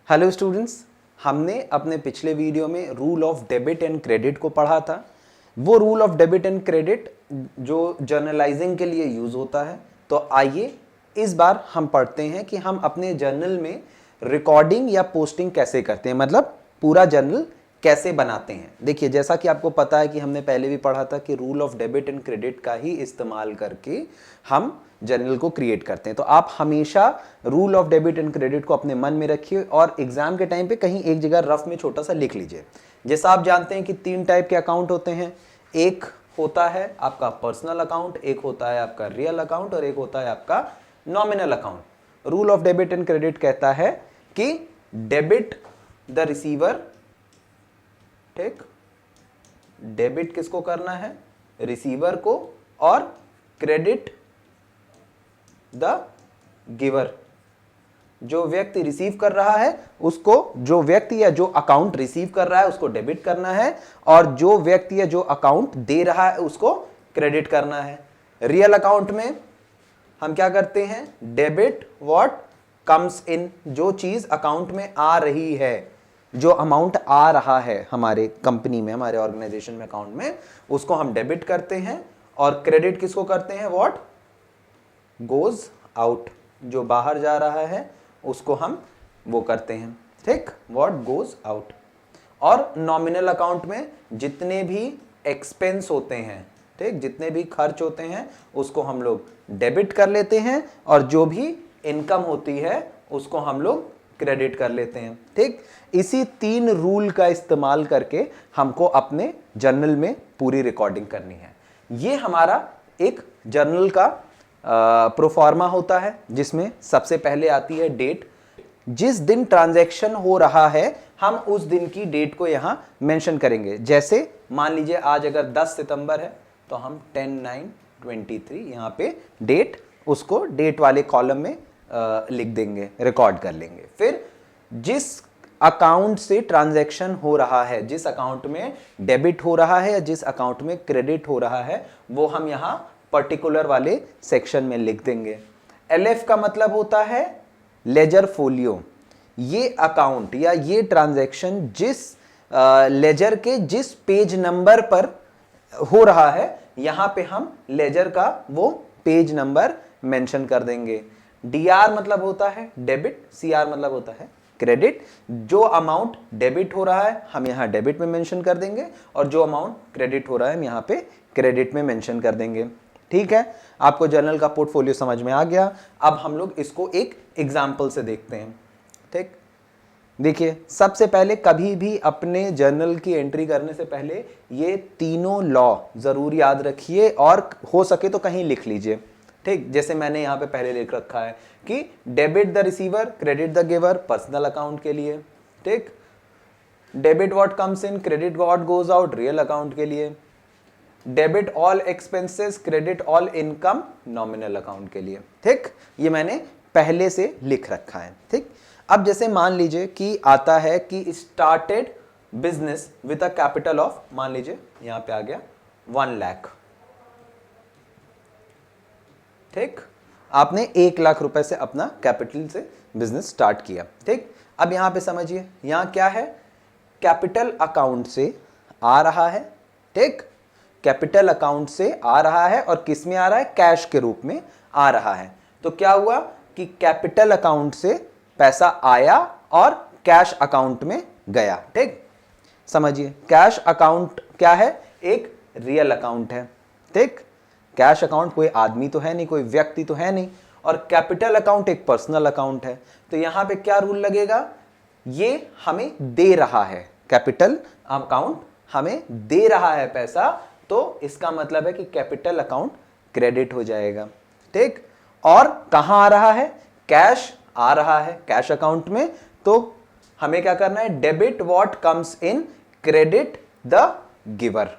Hello students, हमने अपने पिछले वीडियो में rule of debit and credit को पढ़ा था। वो rule of debit and credit जो जर्नलाइजिंग के लिए यूज होता है। तो आइए इस बार हम पढ़ते हैं कि हम अपने जर्नल में रिकॉर्डिंग या पोस्टिंग कैसे करते हैं, मतलब पूरा जर्नल कैसे बनाते हैं। देखिए, जैसा कि आपको पता है कि हमने पहले भी पढ़ा था कि rule of debit and credit का ही इस्तेमाल करके हम जर्नल को क्रिएट करते हैं। तो आप हमेशा rule of debit and credit को अपने मन में रखिए और एग्जाम के टाइम पे कहीं एक जगह रफ में छोटा सा लिख लीजिए। जैसा आप जानते हैं कि 3 टाइप के अकाउंट होते हैं। एक होता है आपका पर्सनल अकाउंट, एक होता है आपका रियल अकाउंट और एक होता है आपका nominal account. Rule of debit and credit कहता है कि डेबिट द रिसीवर, ठीक, डेबिट किसको करना है? रिसीवर को, और क्रेडिट द गिवर, जो व्यक्ति रिसीव कर रहा है उसको, जो व्यक्ति या जो अकाउंट रिसीव कर रहा है उसको डेबिट करना है, और जो व्यक्ति या जो अकाउंट दे रहा है उसको क्रेडिट करना है। रियल अकाउंट में हम क्या करते हैं? डेबिट व्हाट कम्स इन, जो चीज अकाउंट में आ रही है, जो अमाउंट आ रहा है हमारे कंपनी में, हमारे ऑर्गेनाइजेशन में, अकाउंट में, उसको हम डेबिट करते हैं। और क्रेडिट किसको करते हैं? व्हाट गोज आउट, जो बाहर जा रहा है उसको हम वो करते हैं, ठीक, व्हाट गोज आउट। और नॉमिनल अकाउंट में जितने भी एक्सपेंस होते हैं, ठीक, जितने भी खर्च होते हैं उसको हम लोग डेबिट कर लेते हैं, और जो भी इनकम होती है उसको हम लोग क्रेडिट कर लेते हैं, ठीक। इसी 3 रूल का इस्तेमाल करके हमको अपने जर्नल में पूरी रिकॉर्डिंग करनी है। ये हमारा एक जर्नल का प्रोफार्मा होता है, जिसमें सबसे पहले आती है डेट। जिस दिन ट्रांजैक्शन हो रहा है हम उस दिन की डेट को यहां मेंशन करेंगे। जैसे मान लीजिए आज अगर 10 सितंबर है तो हम 10/9/23 यहां पे डेट, उसको डेट वाले कॉलम में लिख देंगे, रिकॉर्ड कर लेंगे। फिर जिस अकाउंट से ट्रांजैक्शन हो रहा है, जिस अकाउंट में डेबिट हो रहा है या जिस अकाउंट में क्रेडिट हो रहा है, वो हम यहां पर्टिकुलर वाले सेक्शन में लिख देंगे। LF का मतलब होता है लेजर फोलियो। ये अकाउंट या ये ट्रांजैक्शन जिस लेजर के जिस पेज नंबर पर हो रहा है, यहां पे हम लेजर का वो पेज नंबर मेंशन कर देंगे। DR मतलब होता है डेबिट, CR मतलब होता है क्रेडिट। जो अमाउंट डेबिट हो रहा है हम यहां डेबिट में मेंशन कर देंगे, और जो अमाउंट क्रेडिट हो रहा है हम यहां पे क्रेडिट में मेंशन कर देंगे, ठीक है। आपको जर्नल का पोर्टफोलियो समझ में आ गया। अब हम लोग इसको एक एग्जाम्पल से देखते हैं, ठीक। देखिए, सबसे पहले कभी भी अपने जर्नल की एंट्री करने से पहले ये तीनों लॉ जरूर याद रखिए, और हो सके तो कहीं लिख लीजिए, ठीक। जैसे मैंने यहां पे पहले लिख रखा है कि debit the receiver, credit the giver, personal account के लिए, ठीक। Debit what comes in, credit what goes out, real account के लिए। Debit all expenses, credit all income, nominal account के लिए, ठीक। ये मैंने पहले से लिख रखा है, ठीक। अब जैसे मान लीजिए कि आता है कि started business with a capital of, मान लीजिए यहां पे आ गया 1 लाख, ठीक। आपने 1 लाख रुपए से अपना कैपिटल से बिजनेस स्टार्ट किया, ठीक। अब यहां पे समझिए, यहां क्या है? कैपिटल अकाउंट से आ रहा है, ठीक। कैपिटल अकाउंट से आ रहा है, और किस में आ रहा है? कैश के रूप में आ रहा है। तो क्या हुआ कि कैपिटल अकाउंट से पैसा आया और कैश अकाउंट में गया, ठीक। समझिए, कैश अकाउंट क्या है? एक रियल अकाउंट है, ठीक। कैश अकाउंट कोई आदमी तो है नहीं, कोई व्यक्ति तो है नहीं, और कैपिटल अकाउंट एक पर्सनल अकाउंट है। तो यहां पे क्या रूल लगेगा? ये हमें दे रहा है, कैपिटल अकाउंट हमें दे रहा है पैसा, तो इसका मतलब है कि कैपिटल अकाउंट क्रेडिट हो जाएगा, ठीक। और कहां आ रहा है? कैश आ रहा है कैश अकाउंट में, तो हमें क्या करना है? Debit what comes in, credit the giver.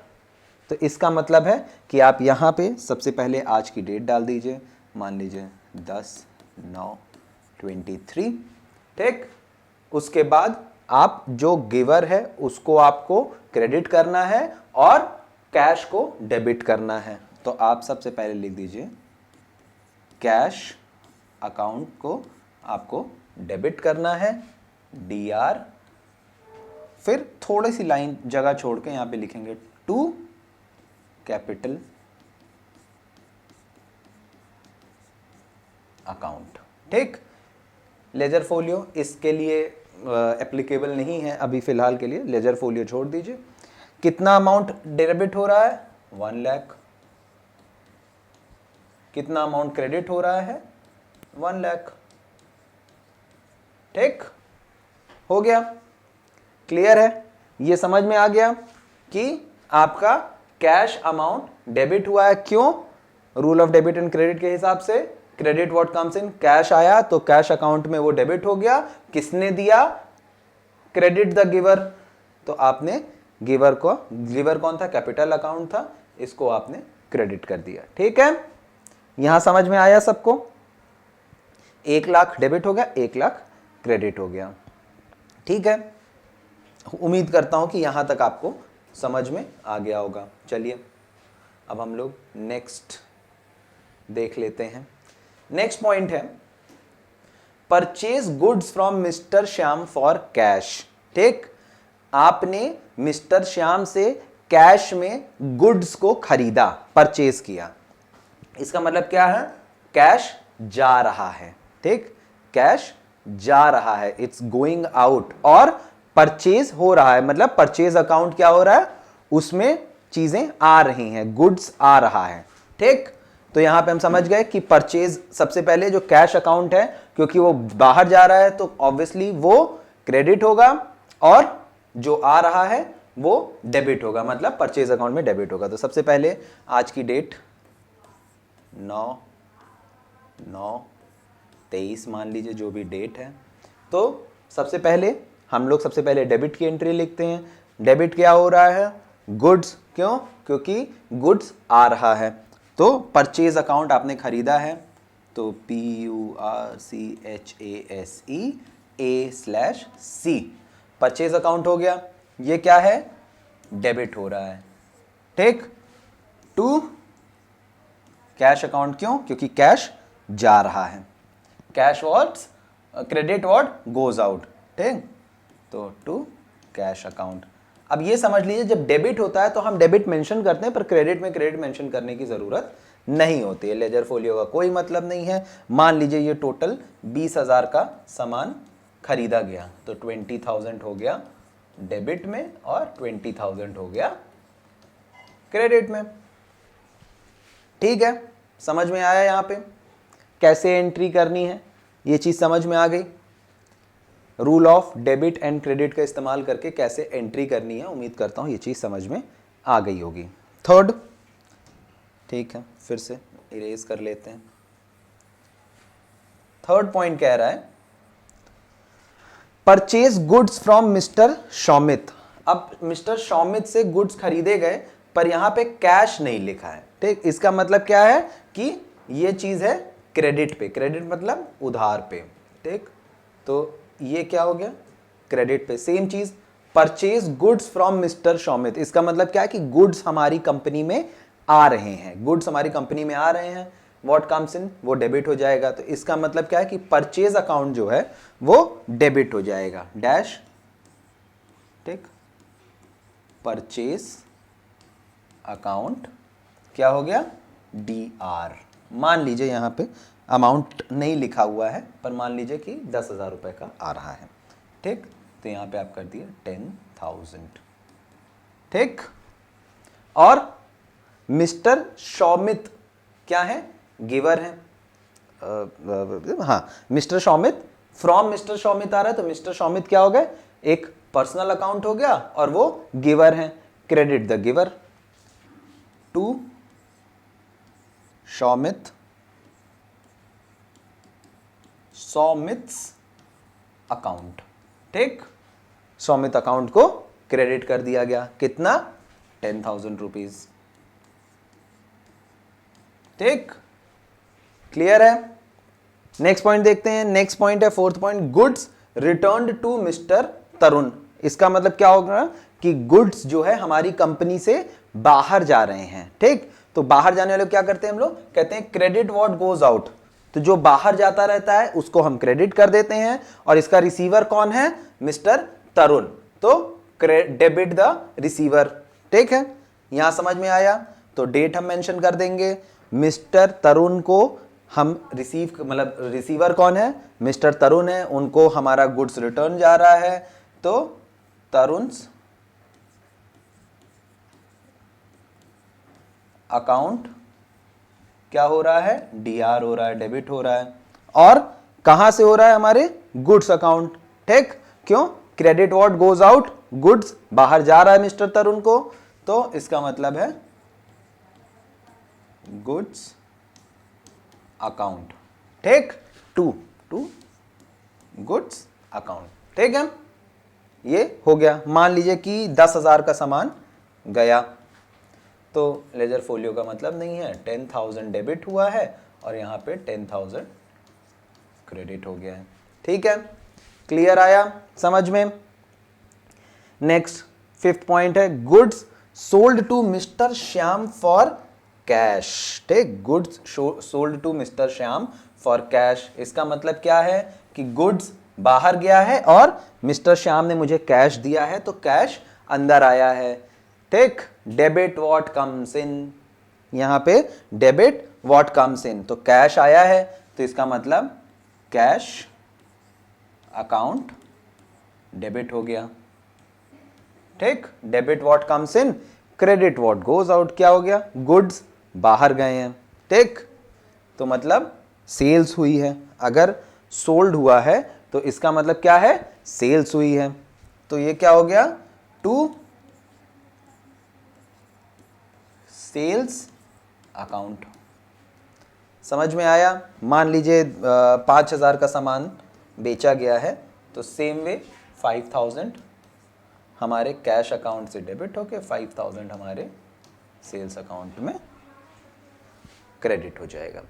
तो इसका मतलब है कि आप यहां पे सबसे पहले आज की डेट डाल दीजिए, मान लीजिए 10/9/23, ठीक। उसके बाद आप जो गिवर है उसको आपको क्रेडिट करना है और कैश को डेबिट करना है। तो आप सबसे पहले लिख दीजिए कैश अकाउंट को आपको डेबिट करना है, DR, फिर थोड़ी सी लाइन जगह छोड़ के यहां पे लिखेंगे टू कैपिटल अकाउंट। ठीक, लेजर फोलियो इसके लिए एप्लीकेबल नहीं है अभी फिलहाल के लिए, लेजर फोलियो छोड़ दीजिए। कितना अमाउंट डेबिट हो रहा है? 1 लाख। कितना अमाउंट क्रेडिट हो रहा है? 1 लाख। ठीक, हो गया, क्लियर है? ये समझ में आ गया कि आपका कैश अमाउंट डेबिट हुआ है। क्यों? Rule of debit and credit के हिसाब से credit what comes in, cash आया तो कैश अकाउंट में वो डेबिट हो गया। किसने दिया? Credit the giver. तो आपने गिवर को, गिवर कौन था? कैपिटल अकाउंट था, इसको आपने क्रेडिट कर दिया। ठीक है, यहां समझ में आया सबको? 1 लाख डेबिट हो गया, 1 लाख क्रेडिट हो गया। ठीक है, उम्मीद करता हूं कि यहां तक आपको समझ में आ गया होगा। चलिए अब हम लोग नेक्स्ट देख लेते हैं। नेक्स्ट पॉइंट है purchase goods from mister Shyam for cash. ठीक, आपने मिस्टर श्याम से कैश में गुड्स को खरीदा, परचेज किया। इसका मतलब क्या है? कैश जा रहा है। ठीक, कैश जा रहा है, इट्स गोइंग आउट। और परचेज हो रहा है, मतलब परचेज अकाउंट क्या हो रहा है? उसमें चीजें आ रही हैं, गुड्स आ रहा है। ठीक, तो यहां पे हम समझ गए कि परचेज सबसे पहले जो कैश अकाउंट है, क्योंकि वो बाहर जा रहा है तो ऑब्वियसली वो क्रेडिट होगा, और जो आ रहा है वो डेबिट होगा, मतलब परचेज अकाउंट में डेबिट होगा। तो सबसे पहले आज की डेट 9/9/23 मान लीजिए, जो भी डेट है। तो सबसे पहले हम लोग सबसे पहले डेबिट की एंट्री लिखते हैं। डेबिट क्या हो रहा है? गुड्स। क्यों? क्योंकि गुड्स आ रहा है। तो परचेज अकाउंट आपने खरीदा है, तो PURCHASEA/C परचेज अकाउंट हो गया। ये क्या है? डेबिट हो रहा है। ठीक, टू कैश अकाउंट। क्यों? क्योंकि कैश जा रहा है। Cash what's, credit what goes out. ठीक, तो टू कैश अकाउंट। अब ये समझ लीजिए, जब डेबिट होता है तो हम डेबिट मेंशन करते हैं, पर क्रेडिट में क्रेडिट मेंशन करने की जरूरत नहीं होती है। लेजर फोलियो का कोई मतलब नहीं है। मान लीजिए ये टोटल 20,000 का सामान खरीदा गया, तो 20,000 हो गया डेबिट में और 20,000 हो गया क्रेडिट में। ठीक है, समझ में आया? यहां पे कैसे एंट्री करनी है ये चीज समझ में आ गई। Rule of debit and credit का इस्तेमाल करके कैसे एंट्री करनी है, उम्मीद करता हूं ये चीज समझ में आ गई होगी। थर्ड, ठीक है, फिर से इरेज कर लेते हैं। थर्ड पॉइंट कह रहा है परचेज गुड्स फ्रॉम मिस्टर शौमित। अब मिस्टर शौमित से गुड्स खरीदे गए, पर यहां पे कैश नहीं लिखा है। ठीक, इसका मतलब क्या है कि ये चीज है क्रेडिट पे। क्रेडिट मतलब उधार पे। ठीक, तो ये क्या हो गया? क्रेडिट पे। सेम चीज, परचेज गुड्स फ्रॉम मिस्टर शौमित, इसका मतलब क्या है कि गुड्स हमारी कंपनी में आ रहे हैं। गुड्स हमारी कंपनी में आ रहे हैं, व्हाट कम्स इन, वो डेबिट हो जाएगा। तो इसका मतलब क्या है कि परचेज अकाउंट जो है वो डेबिट हो जाएगा। डैश, ठीक, परचेज अकाउंट क्या हो गया? DR। मान लीजिए यहां पे अमाउंट नहीं लिखा हुआ है, पर मान लीजिए कि 10,000 रुपए का आ रहा है। ठीक, तो यहां पे आप कर दिए 10,000। ठीक, और मिस्टर शौमित क्या है? गिवर है। हाँ, मिस्टर शौमित, फ्रॉम मिस्टर शौमित आ रहा है, तो मिस्टर शौमित क्या हो गए? एक पर्सनल अकाउंट हो गया, और वो गिवर है। Credit the giver to Soumit, Soumit's account. ठीक, सौमित अकाउंट को क्रेडिट कर दिया गया। कितना? 10,000 रुपीज। ठीक, क्लियर है? नेक्स्ट पॉइंट देखते हैं। नेक्स्ट पॉइंट है fourth point, goods returned to mister Tarun. इसका मतलब क्या होगा कि गुड्स जो है हमारी कंपनी से बाहर जा रहे हैं। ठीक, तो बाहर जाने वाले क्या करते हैं हम लोग? कहते हैं क्रेडिट व्हाट गोज आउट। तो जो बाहर जाता रहता है उसको हम क्रेडिट कर देते हैं, और इसका रिसीवर कौन है? मिस्टर तरुण, तो डेबिट द रिसीवर। ठीक है, यहां समझ में आया? तो डेट हम मेंशन कर देंगे, मिस्टर तरुण को हम मतलब रिसीवर कौन है? मिस्टर तरुण है, उनको हमारा गुड्स रिटर्न जा रहा है, तो तरुण्स अकाउंट क्या हो रहा है? डीआर हो रहा है, डेबिट हो रहा है। और कहां से हो रहा है? हमारे गुड्स अकाउंट। ठीक, क्यों? Credit what goes out? Goods बाहर जा रहा है मिस्टर तरुण को, तो इसका मतलब है गुड्स अकाउंट। ठीक, टू गुड्स अकाउंट। ठीक है, ये हो गया। मान लीजिए कि 10,000 का सामान गया, तो लेजर फोलियो का मतलब नहीं है, 10,000 डेबिट हुआ है और यहां पे 10,000 क्रेडिट हो गया है। ठीक है, क्लियर आया समझ में? नेक्स्ट 5th पॉइंट है goods sold to mister Shyam for cash. ठीक, goods sold to mister Shyam for cash, इसका मतलब क्या है कि गुड्स बाहर गया है और मिस्टर श्याम ने मुझे कैश दिया है, तो कैश अंदर आया है। ठीक, डेबिट व्हाट कम्स इन, यहां पे डेबिट व्हाट कम्स इन, तो कैश आया है, तो इसका मतलब कैश अकाउंट डेबिट हो गया। ठीक, debit what comes in, credit what goes out, क्या हो गया? गुड्स बाहर गए हैं। ठीक, तो मतलब सेल्स हुई है। अगर सोल्ड हुआ है तो इसका मतलब क्या है? सेल्स हुई है। तो ये क्या हो गया? To sales account. समझ में आया? मान लीजिए 5,000 का सामान बेचा गया है, तो सेम वे 5,000 हमारे कैश अकाउंट से डेबिट होके 5,000 हमारे सेल्स अकाउंट में क्रेडिट हो जाएगा।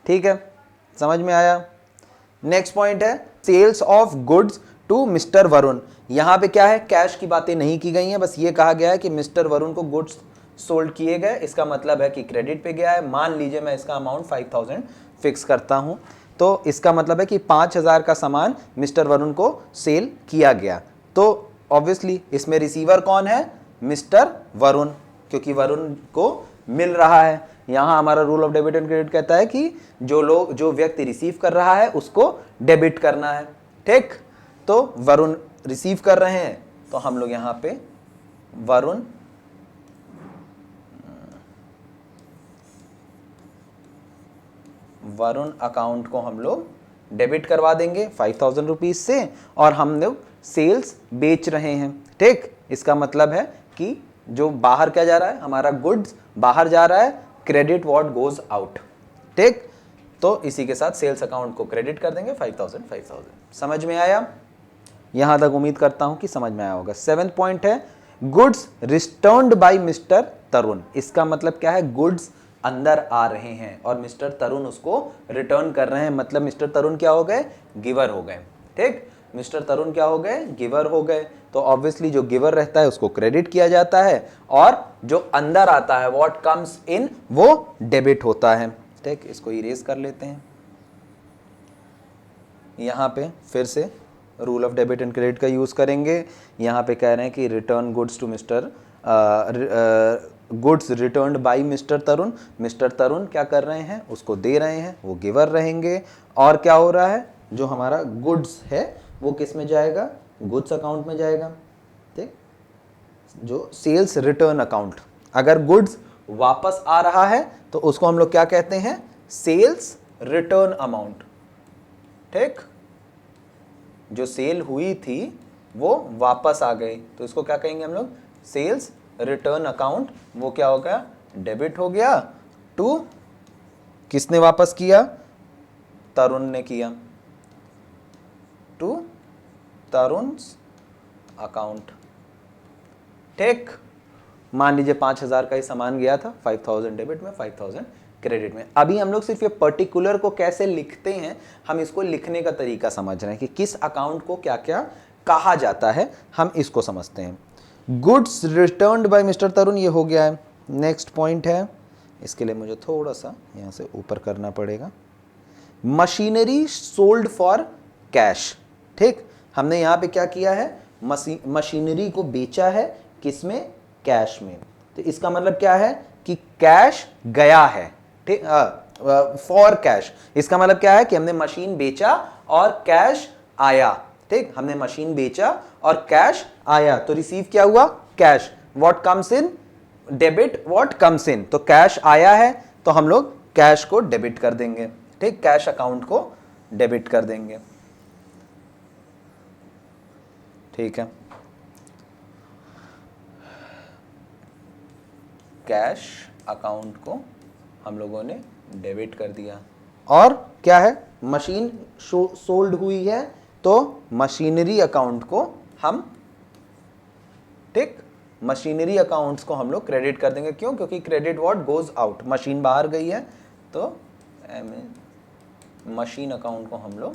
ठीक है, समझ में आया? नेक्स्ट पॉइंट है sales of goods to mister Varun. यहां पे क्या है? कैश की बातें नहीं की गई हैं, बस ये कहा गया है कि मिस्टर वरुण को गुड्स सोल्ड किए गए, इसका मतलब है कि क्रेडिट पे गया है। मान लीजिए मैं इसका अमाउंट 5,000 फिक्स करता हूं, तो इसका मतलब है कि 5,000 का सामान मिस्टर वरुण को सेल किया गया, तो ऑब्वियसली इसमें रिसीवर कौन है? मिस्टर वरुण, क्योंकि वरुण को मिल रहा है। यहां हमारा rule of debit and credit कहता है कि जो व्यक्ति रिसीव कर रहा है उसको डेबिट करना है। ठीक, तो वरुण रिसीव कर रहे हैं, तो हम लोग यहां पे वरुण अकाउंट को हम लोग डेबिट करवा देंगे 5,000 रुपीज से, और हम लोग सेल्स बेच रहे हैं। ठीक, इसका मतलब है कि जो बाहर क्या जा रहा है? हमारा गुड्स बाहर जा रहा है, क्रेडिट व्हाट गोज आउट। ठीक, तो इसी के साथ सेल्स अकाउंट को क्रेडिट कर देंगे 5,000। समझ में आया? यहां तक उम्मीद करता हूं कि समझ में आया होगा। 7th पॉइंट है goods returned by mister Tarun. इसका मतलब क्या है? गुड्स अंदर आ रहे हैं और मिस्टर तरुण उसको रिटर्न कर रहे हैं, मतलब मिस्टर तरुण क्या हो गए? गिवर हो गए। ठीक, मिस्टर तरुण क्या हो गए? गिवर हो गए। तो ऑब्वियसली जो गिवर रहता है उसको क्रेडिट किया जाता है, और जो अंदर आता है व्हाट कम्स इन, वो डेबिट होता है। ठीक, इसको इरेज कर लेते हैं। यहां पे फिर से rule of debit and credit का यूज करेंगे। यहां पे कह रहे हैं कि return goods to mister goods returned by mister Tarun. Mister Tarun क्या कर रहे हैं? उसको दे रहे हैं, वो गिवर रहेंगे। और क्या हो रहा है? जो हमारा गुड्स है वो किस में जाएगा? गुड्स अकाउंट में जाएगा। ठीक, जो सेल्स रिटर्न अकाउंट। अगर गुड्स वापस आ रहा है तो उसको हम लोग क्या कहते हैं? Sales return amount. ठीक, जो सेल हुई थी वो वापस आ गई, तो इसको क्या कहेंगे हम लोग? Sales return account. वो क्या हो गया? डेबिट हो गया टू, किसने वापस किया? तरुण ने किया, टू तरुण्स अकाउंट। ठीक, मान लीजिए 5,000 का ही सामान गया था, 5,000 डेबिट में, 5,000 क्रेडिट में। अभी हम लोग सिर्फ ये पर्टिकुलर को कैसे लिखते हैं, हम इसको लिखने का तरीका समझ रहे हैं कि किस अकाउंट को क्या क्या कहा जाता है, हम इसको समझते हैं। गुड्स रिटर्न्ड बाय मिस्टर तरुण, ये हो गया है। नेक्स्ट पॉइंट है, इसके लिए मुझे थोड़ा सा यहाँ से ऊपर करना पड़ेगा। Machinery sold for cash. ठीक, हमने यहां पे क्या किया है, मशीनरी को बेचा है किसमें, कैश में। तो इसका मतलब क्या है कि कैश गया है। ठीक, फॉर कैश, इसका मतलब क्या है कि हमने मशीन बेचा और कैश आया। ठीक, हमने मशीन बेचा और कैश आया, तो रिसीव क्या हुआ, cash. What comes in, debit what comes in, तो कैश आया है तो हम लोग कैश को डेबिट कर देंगे। ठीक, कैश अकाउंट को डेबिट कर देंगे। ठीक है, कैश अकाउंट को हम लोगों ने डेबिट कर दिया। और क्या है, मशीन सोल्ड हुई है तो मशीनरी अकाउंट को हम, ठीक, मशीनरी अकाउंट्स को हम लोग क्रेडिट कर देंगे। क्यों, क्योंकि credit what goes out, machine बाहर गई है तो मशीन अकाउंट को हम लोग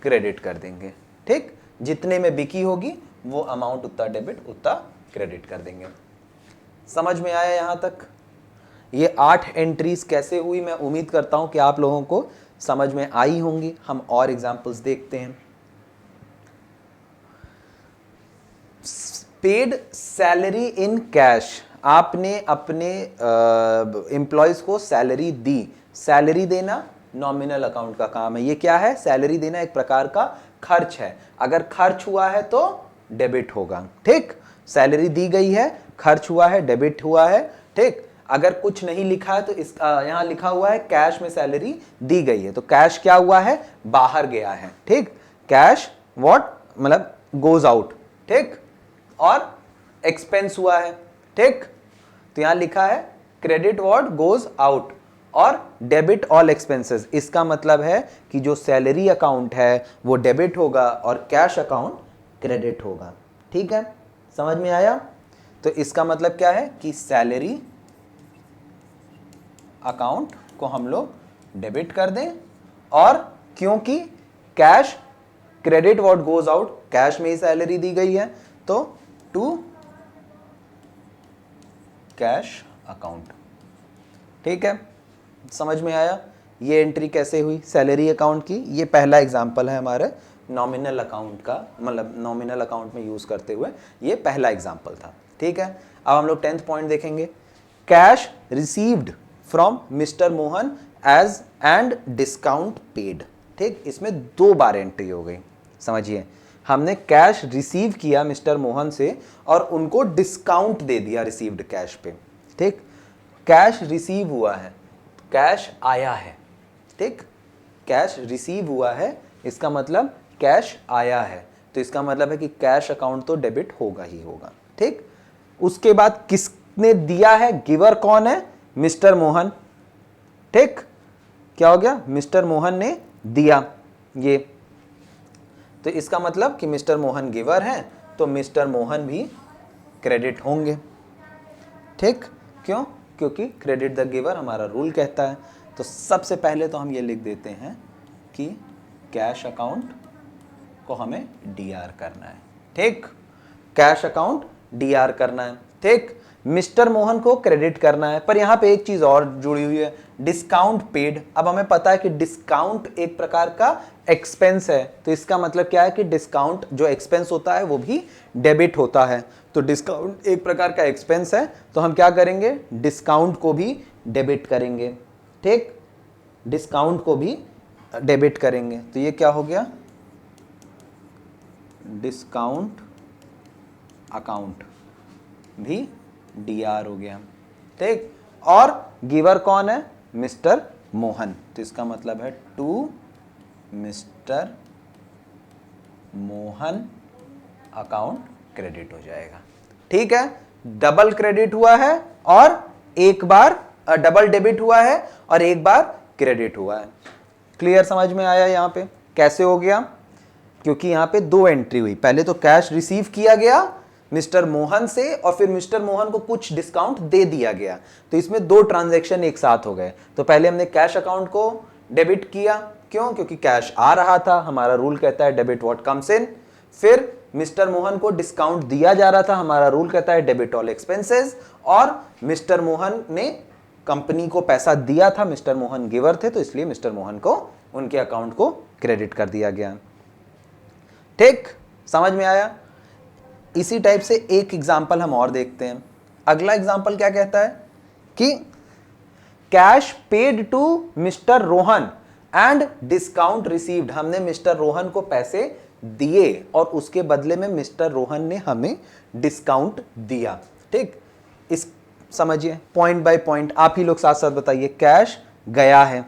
क्रेडिट कर देंगे। ठीक, जितने में बिकी होगी वो अमाउंट उतना डेबिट उतना क्रेडिट कर देंगे। समझ में आया यहां तक? ये 8 एंट्रीज कैसे हुई, मैं उम्मीद करता हूं कि आप लोगों को समझ में आई होंगी। हम और एग्जांपल्स देखते हैं। पेड सैलरी इन कैश, आपने अपने एम्प्लॉयज को सैलरी दी। सैलरी देना नॉमिनल अकाउंट का काम है। ये क्या है, सैलरी देना एक प्रकार का खर्च है। अगर खर्च हुआ है तो डेबिट होगा। ठीक, सैलरी दी गई है, खर्च हुआ है, डेबिट हुआ है। ठीक, अगर कुछ नहीं लिखा है तो इस यहां लिखा हुआ है कैश में सैलरी दी गई है, तो कैश क्या हुआ है, बाहर गया है। ठीक, कैश व्हाट मतलब गोज आउट। ठीक, और एक्सपेंस हुआ है। ठीक, तो यहां लिखा है क्रेडिट व्हाट गोज आउट और डेबिट ऑल एक्सपेंसेस। इसका मतलब है कि जो सैलरी अकाउंट है वो डेबिट होगा और कैश अकाउंट क्रेडिट होगा। ठीक है, समझ में आया? तो इसका मतलब क्या है कि सैलरी अकाउंट को हम लोग डेबिट कर दें, और क्योंकि cash credit what goes out, cash में ही सैलरी दी गई है तो टू कैश अकाउंट। ठीक है, समझ में आया? ये एंट्री कैसे हुई सैलरी अकाउंट की। ये पहला एग्जांपल है हमारे नॉमिनल अकाउंट का, मतलब नॉमिनल अकाउंट में यूज करते हुए ये पहला एग्जांपल था। ठीक है, अब हम लोग 10th पॉइंट देखेंगे। Cash received from mister Mohan as and discount paid. ठीक, इसमें 2 बार एंट्री हो गई। समझिए, हमने कैश रिसीव किया मिस्टर मोहन से और उनको डिस्काउंट दे दिया रिसीव्ड कैश पे। ठीक, कैश रिसीव हुआ है, कैश आया है। ठीक, कैश रिसीव हुआ है, इसका मतलब कैश आया है, तो इसका मतलब है कि कैश अकाउंट तो डेबिट होगा ही होगा। ठीक, उसके बाद किसने दिया है, गिवर कौन है, मिस्टर मोहन। ठीक, क्या हो गया, मिस्टर मोहन ने दिया ये, तो इसका मतलब कि मिस्टर मोहन गिवर हैं तो मिस्टर मोहन भी क्रेडिट होंगे। ठीक, क्यों, क्योंकि क्रेडिट द गिवर हमारा रूल कहता है। तो सबसे पहले तो हम ये लिख देते हैं कि कैश अकाउंट को हमें डीआर करना है। ठीक, कैश अकाउंट डीआर करना है। ठीक, मिस्टर मोहन को क्रेडिट करना है, पर यहां पे एक चीज और जुड़ी हुई है, डिस्काउंट पेड। अब हमें पता है कि डिस्काउंट एक प्रकार का एक्सपेंस है, तो इसका मतलब क्या है कि डिस्काउंट जो एक्सपेंस होता है वो भी डेबिट होता है। तो डिस्काउंट एक प्रकार का एक्सपेंस है, तो हम क्या करेंगे, डिस्काउंट को भी डेबिट करेंगे। ठीक, डिस्काउंट को भी डेबिट करेंगे, तो ये क्या हो गया, डिस्काउंट अकाउंट भी डीआर हो गया। ठीक, और गिवर कौन है, मिस्टर मोहन, तो इसका मतलब है to mister Mohan account credit हो जाएगा। ठीक है, डबल क्रेडिट हुआ है और एक बार डबल डेबिट हुआ है और एक बार क्रेडिट हुआ है। क्लियर, समझ में आया यहां पे कैसे हो गया? क्योंकि यहां पे 2 एंट्री हुई, पहले तो कैश रिसीव किया गया मिस्टर मोहन से और फिर मिस्टर मोहन को कुछ डिस्काउंट दे दिया गया, तो इसमें 2 ट्रांजैक्शन एक साथ हो गए। तो पहले हमने कैश अकाउंट को डेबिट किया, क्यों, क्योंकि कैश आ रहा था, हमारा रूल कहता है डेबिट व्हाट कम्स इन। फिर मिस्टर मोहन को डिस्काउंट दिया जा रहा था, हमारा रूल कहता है डेबिट ऑल एक्सपेंसेस, और मिस्टर मोहन ने कंपनी को पैसा दिया था, मिस्टर मोहन गिवर थे, तो इसलिए मिस्टर मोहन को उनके अकाउंट को क्रेडिट कर दिया गया। ठीक, समझ में आया। इसी टाइप से एक एग्जांपल हम और देखते हैं। अगला एग्जांपल क्या कहता है कि cash paid to mister Rohan and discount received. हमने मिस्टर रोहन को पैसे दिए और उसके बदले में मिस्टर रोहन ने हमें डिस्काउंट दिया। ठीक, इस समझिए पॉइंट बाय पॉइंट, आप ही लोग साथ साथ बताइए। कैश गया है,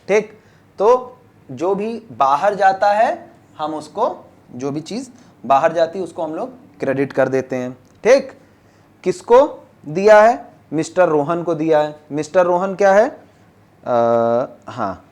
ठीक, तो जो भी बाहर जाता है हम उसको, जो भी चीज बाहर जाती है उसको हम लोग क्रेडिट कर देते हैं। ठीक, किसको दिया है? मिस्टर रोहन को दिया है। मिस्टर रोहन क्या है? हाँ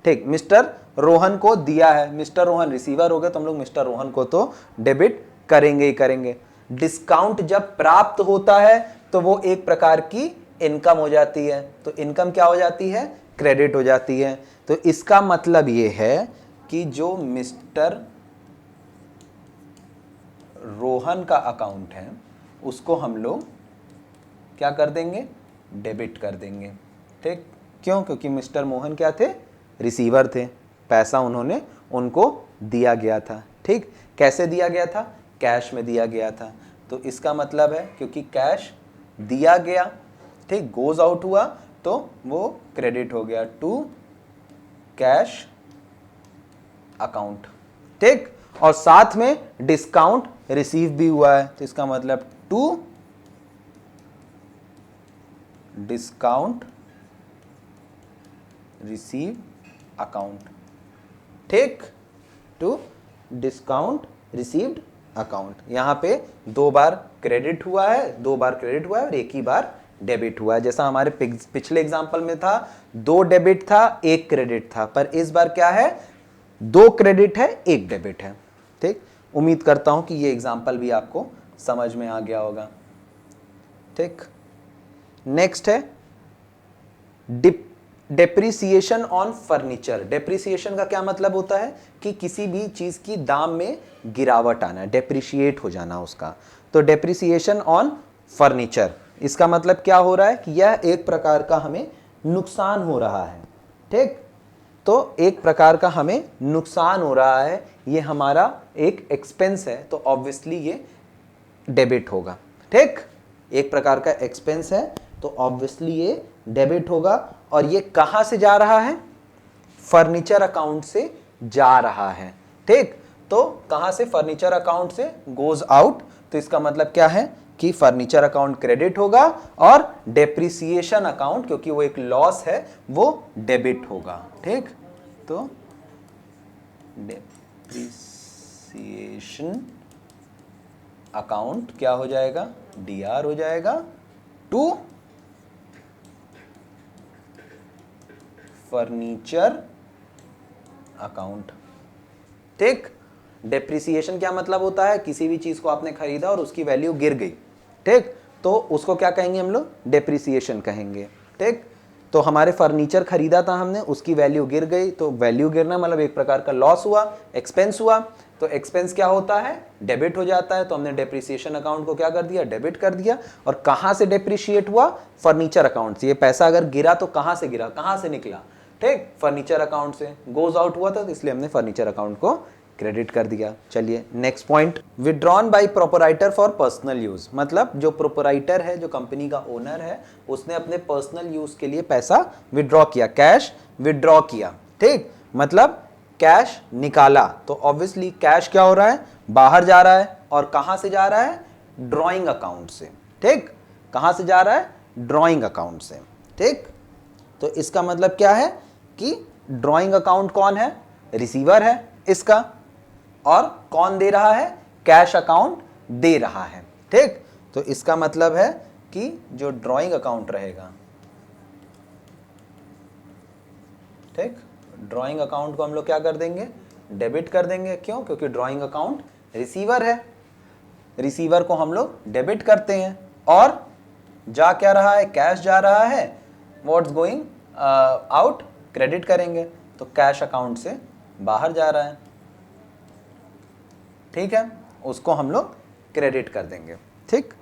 ठीक, मिस्टर रोहन को दिया है। मिस्टर रोहन रिसीवर हो गए तो हम लोग मिस्टर रोहन को तो डेबिट करेंगे ही करेंगे। डिस्काउंट जब प्राप्त होता है तो वो एक प्रकार की इनकम हो जाती है, तो इनकम क्या हो जाती है? क्रेडिट हो जाती है। तो इसका मतलब ये है कि जो मिस्टर रोहन का अकाउंट है उसको हम लोग क्या कर देंगे? डेबिट कर देंगे। ठीक, क्यों? क्योंकि मिस्टर मोहन क्या थे? रिसीवर थे, पैसा उन्होंने उनको दिया गया था। ठीक, कैसे दिया गया था? कैश में दिया गया था। तो इसका मतलब है क्योंकि कैश दिया गया, ठीक, गोज आउट हुआ तो वो क्रेडिट हो गया टू कैश अकाउंट। ठीक, और साथ में डिस्काउंट रिसीव भी हुआ है, तो इसका मतलब टू डिस्काउंट रिसीव अकाउंट। ठीक, टू डिस्काउंट रिसीव्ड अकाउंट। यहां पे दो बार क्रेडिट हुआ है, दो बार क्रेडिट हुआ है और एक ही बार डेबिट हुआ है। जैसा हमारे पिछले एग्जांपल में था, दो डेबिट था एक क्रेडिट था, पर इस बार क्या है? दो क्रेडिट है एक डेबिट है। ठीक, उम्मीद करता हूं कि ये एग्जांपल भी आपको समझ में आ गया होगा। ठीक, नेक्स्ट है डेप्रिसिएशन ऑन फर्नीचर। डेप्रिसिएशन का क्या मतलब होता है? कि किसी भी चीज की दाम में गिरावट आना, डेप्रिशिएट हो जाना उसका। तो डेप्रिसिएशन ऑन फर्नीचर, इसका मतलब क्या हो रहा है? कि यह एक प्रकार का हमें नुकसान हो रहा है। ठीक, तो एक प्रकार का हमें नुकसान हो रहा है, ये हमारा एक एक्सपेंस है, तो ऑब्वियसली ये डेबिट होगा। ठीक, एक प्रकार का एक्सपेंस है तो ऑब्वियसली ये डेबिट होगा। और ये कहां से जा रहा है? फर्नीचर अकाउंट से जा रहा है। ठीक, तो कहां से? फर्नीचर अकाउंट से गोज आउट, तो इसका मतलब क्या है कि फर्नीचर अकाउंट क्रेडिट होगा और डेप्रिसिएशन अकाउंट, क्योंकि वो एक लॉस है, वो डेबिट होगा। ठीक, तो डेप्रिसिएशन अकाउंट क्या हो जाएगा? डीआर हो जाएगा टू फर्नीचर अकाउंट। ठीक, डेप्रिसिएशन क्या मतलब होता है? किसी भी चीज को आपने खरीदा और उसकी वैल्यू गिर गई, ठीक, तो उसको क्या कहेंगे हम लोग? डेप्रिसिएशन कहेंगे। ठीक, तो हमारे फर्नीचर खरीदा था हमने, उसकी वैल्यू गिर गई, तो वैल्यू गिरना मतलब एक प्रकार का लॉस हुआ, एक्सपेंस हुआ। तो एक्सपेंस क्या होता है? डेबिट हो जाता है। तो हमने डेप्रिसिएशन अकाउंट को क्या कर दिया? डेबिट कर दिया। और कहां से डेप्रिशिएट हुआ? फर्नीचर अकाउंट से। ये पैसा अगर गिरा तो कहां से गिरा, कहां से निकला? ठीक, फर्नीचर अकाउंट से गोज आउट हुआ था, तो इसलिए हमने फर्नीचर अकाउंट को क्रेडिट कर दिया। चलिए next point, withdrawn bye proprietor for personal use. मतलब जो प्रोपराइटर है, जो कंपनी का ओनर है, उसने अपने पर्सनल यूज के लिए पैसा विड्रॉ किया, कैश विड्रॉ किया। ठीक, मतलब कैश निकाला, तो ऑब्वियसली कैश क्या हो रहा है? बाहर जा रहा है। और कहां से जा रहा है? ड्रॉइंग अकाउंट से। ठीक, कहां से जा रहा है? ड्रॉइंग अकाउंट से। ठीक, तो इसका मतलब क्या है कि ड्रॉइंग अकाउंट कौन है? रिसीवर है इसका। और कौन दे रहा है? कैश अकाउंट दे रहा है। ठीक, तो इसका मतलब है कि जो ड्रॉइंग अकाउंट रहेगा, ठीक, ड्रॉइंग अकाउंट को हम लोग क्या कर देंगे? डेबिट कर देंगे। क्यों? क्योंकि ड्रॉइंग अकाउंट रिसीवर है, रिसीवर को हम लोग डेबिट करते हैं। और जा क्या रहा है? कैश जा रहा है, व्हाट्स गोइंग आउट, क्रेडिट करेंगे, तो कैश अकाउंट से बाहर जा रहा है। ठीक है, उसको हम लोग क्रेडिट कर देंगे। ठीक,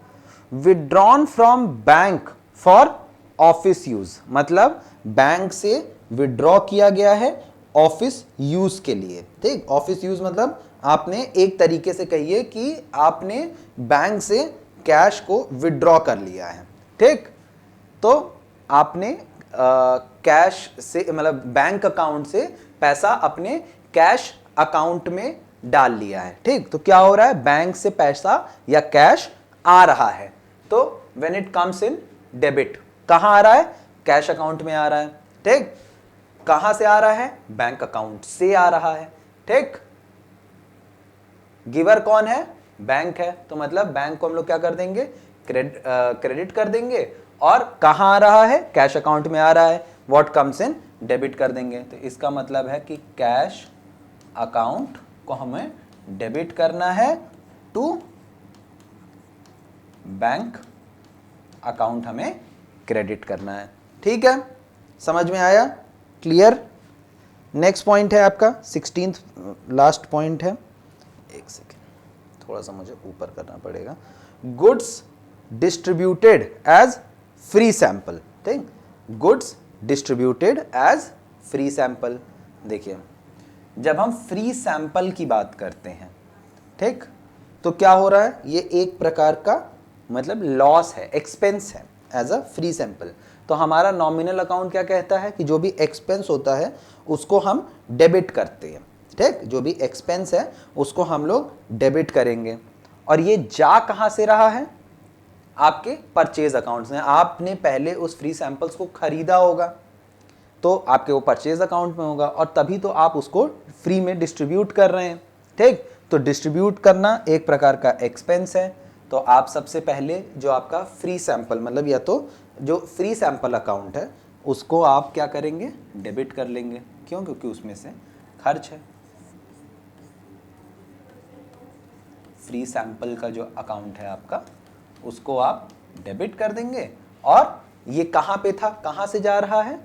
withdrawn from bank for office use, मतलब बैंक से विड्रॉ किया गया है ऑफिस यूज के लिए। ठीक, ऑफिस यूज मतलब आपने एक तरीके से कहिए कि आपने बैंक से कैश को विड्रॉ कर लिया है। ठीक, तो आपने कैश से मतलब बैंक अकाउंट से पैसा अपने कैश अकाउंट में डाल लिया है। ठीक, तो क्या हो रहा है, बैंक से पैसा या कैश आ रहा है। तो when it comes in debit, कहां आ रहा है, कैश अकाउंट में आ रहा है। ठीक, कहां से आ रहा है, बैंक अकाउंट से आ रहा है। ठीक, गिवर कौन है, बैंक है, तो मतलब बैंक को हम लोग क्या कर देंगे, क्रेडिट कर देंगे, और कहां आ रहा है, कैश अकाउंट में आ रहा है, व्हाट कम्स इन डेबिट कर देंगे। तो इसका मतलब है कि कैश अकाउंट को हमें डेबिट करना है टू बैंक अकाउंट हमें क्रेडिट करना है। ठीक है, समझ में आया, क्लियर। नेक्स्ट पॉइंट है आपका 16th लास्ट पॉइंट है, एक सेकेंड थोड़ा सा मुझे ऊपर करना पड़ेगा। Goods distributed as free sample. ठीक, goods distributed as free sample. देखिए, जब हम फ्री सैंपल की बात करते हैं, ठीक, तो क्या हो रहा है, ये एक प्रकार का मतलब लॉस है, एक्सपेंस है एज अ फ्री सैंपल। तो हमारा नॉमिनल अकाउंट क्या कहता है कि जो भी एक्सपेंस होता है उसको हम डेबिट करते हैं। ठीक, जो भी एक्सपेंस है उसको हम लोग डेबिट करेंगे। और ये जा कहां से रहा है, आपके परचेज अकाउंट में। आपने पहले उस फ्री सैंपल्स को खरीदा होगा तो आपके वो परचेज अकाउंट में होगा, और तभी तो आप उसको फ्री में डिस्ट्रीब्यूट कर रहे हैं। ठीक, तो डिस्ट्रीब्यूट करना एक प्रकार का एक्सपेंस है। तो आप सबसे पहले जो आपका फ्री सैंपल मतलब या तो जो फ्री सैंपल अकाउंट है उसको आप क्या करेंगे, डेबिट कर लेंगे। क्यों, क्योंकि उसमें से खर्च है। फ्री सैंपल का जो अकाउंट है आपका उसको आप डेबिट कर देंगे। और ये कहां पे था, कहां से जा रहा है,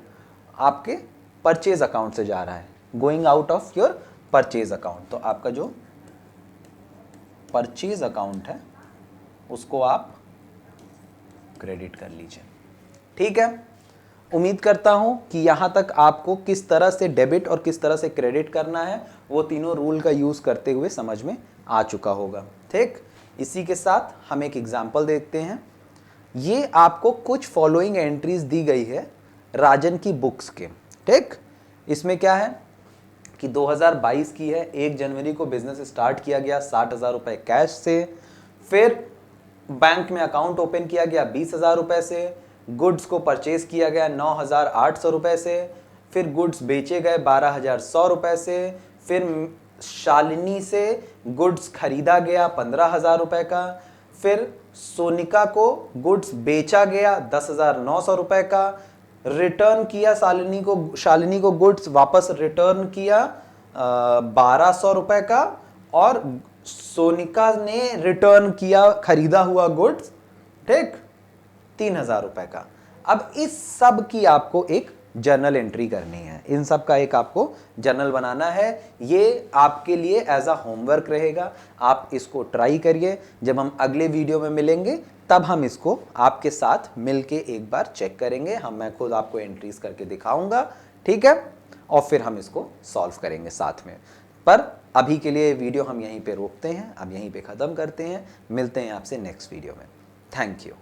आपके परचेज अकाउंट से जा रहा है, going out of your purchase account. तो आपका जो परचेज अकाउंट है उसको आप क्रेडिट कर लीजिए। ठीक है, उम्मीद करता हूं कि यहां तक आपको किस तरह से डेबिट और किस तरह से क्रेडिट करना है वो तीनों रूल का यूज करते हुए समझ में आ चुका होगा। ठीक, इसी के साथ हम एक एग्जांपल देखते हैं। ये आपको कुछ फॉलोइंग एंट्रीज दी गई है राजन की बुक्स के। ठीक, इसमें क्या है कि 2022 की है, 1 जनवरी को बिजनेस स्टार्ट किया गया 60,000 रुपए कैश से, फिर बैंक में अकाउंट ओपन किया गया 20,000 रुपए से, गुड्स को परचेज किया गया 9,800 रुपए से, फिर गुड्स बेचे गए 12,100 रुपए से, फिर शालिनी से गुड्स खरीदा गया 15,000 रुपए का, फिर सोनिका को गुड्स बेचा गया 10,900 रुपए का, रिटर्न किया शालिनी को गुड्स वापस रिटर्न किया 1,200 रुपए का, और सोनिका ने रिटर्न किया खरीदा हुआ गुड्स, ठीक, 3,000 रुपए का। अब इस सब की आपको एक जर्नल एंट्री करनी है, इन सब का एक आपको जर्नल बनाना है। ये आपके लिए एज अ होमवर्क रहेगा, आप इसको ट्राई करिए। जब हम अगले वीडियो में मिलेंगे तब हम इसको आपके साथ मिलके एक बार चेक करेंगे। मैं खुद आपको एंट्रीज करके दिखाऊंगा, ठीक है, और फिर हम इसको सॉल्व करेंगे साथ में। पर अभी के लिए वीडियो हम यहीं पे रोकते हैं, अब यहीं पे ख़त्म करते हैं। मिलते हैं आपसे नेक्स्ट वीडियो में। Thank you.